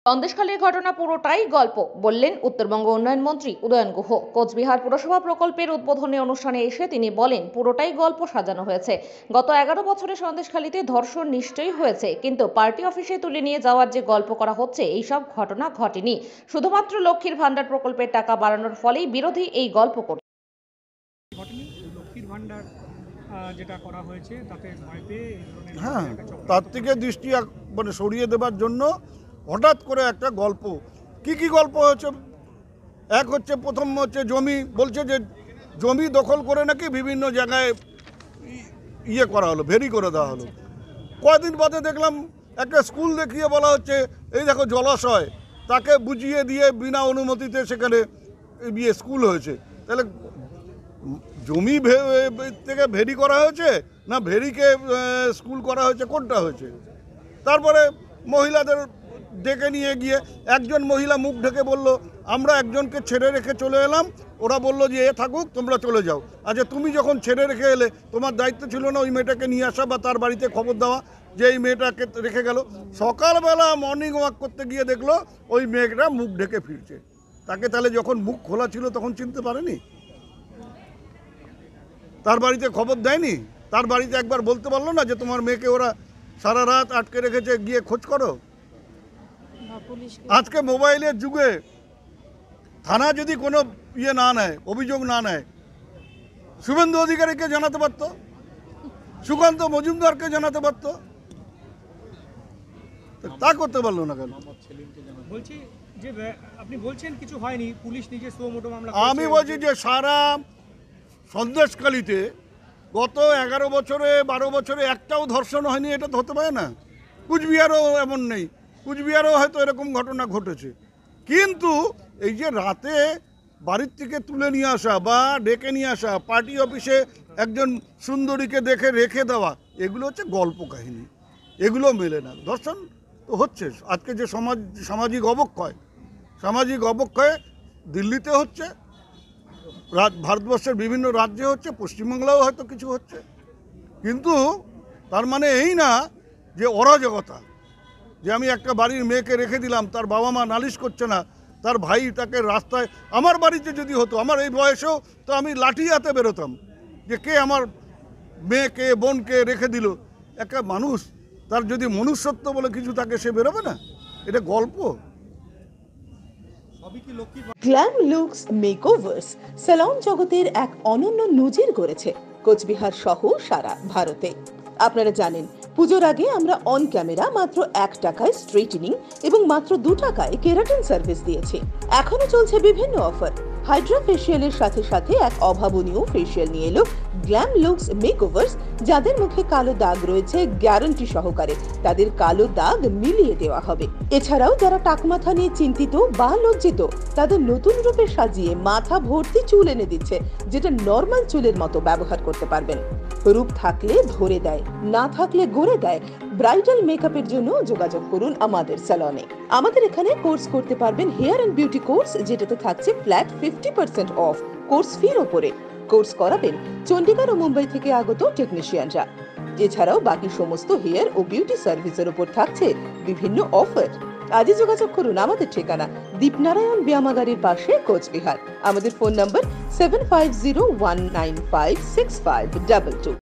সন্দেশখালীর ঘটনা পুরোটাই গল্প বললেন উত্তরবঙ্গ উন্নয়ন মন্ত্রী উদয়ন গুহ। কোচবিহার পুরসভা প্রকল্পের উদ্বোধনী অনুষ্ঠানে এসে তিনি বলেন, পুরোটাই গল্প সাজানো হয়েছে। গত 11 বছরে সন্দেশখালীতে ধর্ষণ নিশ্চয়ই হয়েছে, কিন্তু পার্টি অফিসে তুলে নিয়ে যাওয়ার যে গল্প করা হচ্ছে এইসব ঘটনা ঘটেনি। শুধুমাত্র লক্ষ্মীর ভান্ডার প্রকল্পের টাকা বাড়ানোর ফলেই বিরোধী এই গল্প করছে। লক্ষ্মীর ভান্ডার যেটা করা হয়েছে তাতে ভয় পেয়ে তার থেকে দৃষ্টি মানে সরিয়ে দেবার জন্য হঠাৎ করে একটা গল্প। কি গল্প হয়েছে? এক হচ্ছে, প্রথম হচ্ছে জমি, বলছে যে জমি দখল করে নাকি বিভিন্ন জায়গায় ইয়ে করা হলো, ভেরি করে দেওয়া হলো। কয়েকদিন বাদে দেখলাম একটা স্কুল দেখিয়ে বলা হচ্ছে এই দেখো জলাশয়, তাকে বুঝিয়ে দিয়ে বিনা অনুমতিতে সেখানে স্কুল হয়েছে। তাহলে জমি থেকে ভেরি করা হয়েছে না ভেরিকে স্কুল করা হয়েছে, কোনটা হয়েছে? তারপরে মহিলাদের ডেকে নিয়ে গিয়ে একজন মহিলা মুখ ঢেকে বলল, আমরা একজনকে ছেড়ে রেখে চলে এলাম, ওরা বললো যে এ থাকুক, তোমরা চলে যাও। আচ্ছা, তুমি যখন ছেড়ে রেখে এলে তোমার দায়িত্ব ছিল না ওই মেয়েটাকে নিয়ে আসা বা তার বাড়িতে খবর দেওয়া যে এই মেয়েটাকে রেখে গেল? সকালবেলা মর্নিং ওয়াক করতে গিয়ে দেখলো ওই মেয়েটা মুখ ঢেকে ফিরছে। তাকে তাহলে যখন মুখ খোলা ছিল তখন চিনতে পারেনি? তার বাড়িতে খবর দেয়নি? তার বাড়িতে একবার বলতে পারলো না যে তোমার মেয়েকে ওরা সারা রাত আটকে রেখেছে, গিয়ে খোঁজ করো? আজকে মোবাইলের যুগে থানা যদি কোনো ইয়ে না নেয়, অভিযোগ না নেয়, শুভেন্দু অধিকারীকে জানাতে পারতো, সুকান্ত মজুমদারকে জানাতে পারতো, তা করতে পারলো না কেন? বলছি যে আপনি বলছেন কিছু হয়নি, পুলিশ নিজে সুও মোটো মামলা। আমি বলছি যে সারা সন্দেশখালীতে গত 11 বছরে 12 বছরে একটাও ধর্ষণ হয়নি, এটা তো হতে পারে না। কুচবিহারও এমন নেই, কুচবিহারও হয়তো এরকম ঘটনা ঘটেছে। কিন্তু এই যে রাতে বাড়ির থেকে তুলে নিয়ে আসা বা ডেকে নিয়ে আসা, পার্টি অফিসে একজন সুন্দরীকে দেখে রেখে দেওয়া, এগুলো হচ্ছে গল্প কাহিনী, এগুলো মেলে না। ধর্ষণ তো হচ্ছে। আজকে যে সামাজিক অবক্ষয় দিল্লিতে হচ্ছে, ভারতবর্ষের বিভিন্ন রাজ্যে হচ্ছে, পশ্চিমবাংলাও হয়তো কিছু হচ্ছে। কিন্তু তার মানে এই না যে অরাজকতা, যে আমি একটা বাড়ির মেয়েকে রেখে দিলাম, তার বাবা মা নালিশ করছে না, তার ভাই তাকে রাস্তায়, আমার বাড়িতে যদি হতো, আমার এই বয়সেও তো আমি লাঠি হাতে বেরোতাম যে কে আমার মেয়েকে বোনকে রেখে দিল। একটা মানুষ, তার যদি মনুষ্যত্ব বলে কিছু থাকে, সে বেরোবে না? এটা গল্প। গ্ল্যাম লুকস মেকওভার্স স্যালন জগতের এক অনন্য নজির গড়েছে কোচবিহার সহ সারা ভারতে। আপনারা জানেন, পুজোর আগে আমরা অন ক্যামেরা মাত্র 1 টাকায় স্ট্রেটনিং এবং মাত্র 2 টাকায় কেরাটিন সার্ভিস দিয়েছি। এখনো চলছে বিভিন্ন অফার। হাইড্রা ফেসিয়ালের সাথে সাথে এক অভাবনীয় ফেসিয়াল নিয়ে এলো গ্ল্যাম লুকস মেকওভার্স। যাদের মুখে কালো দাগ রয়েছে, গ্যারান্টি সহকারে তাদের কালো দাগ মিলিয়ে দেওয়া হবে। এছাড়াও যারা টাকমাথা নিয়ে চিন্তিত বা লজ্জিত, তাদের নতুন রূপে সাজিয়ে মাথা ভর্তি চুল এনে দিচ্ছে, যেটা নর্মাল চুলের মতো ব্যবহার করতে পারবেন। রূপ থাকলে ধরে দেয়, না থাকলে গড়ে দেয়। ব্রাইডাল মেকআপের জন্য যোগাযোগ করুন আমাদের স্যালনে। আমাদের এখানে কোর্স করতে পারবেন হেয়ার এন্ড বিউটি কোর্স, যেটাতে থাকছে ফ্ল্যাট 50% অফ কোর্স ফির ওপরে। কোর্স করাবেন চণ্ডীগড় ও মুম্বাই থেকে আগত টেকনিশিয়ানরা। এছাড়াও বাকি সমস্ত হেয়ার ও বিউটি সার্ভিসের উপর থাকছে বিভিন্ন অফার। আজই যোগাযোগ করুন আমাদের ঠিকানা দীপনারায়ণ ব্যায়ামাগারের পাশে, কোচবিহার। আমাদের ফোন নম্বর 7501956522।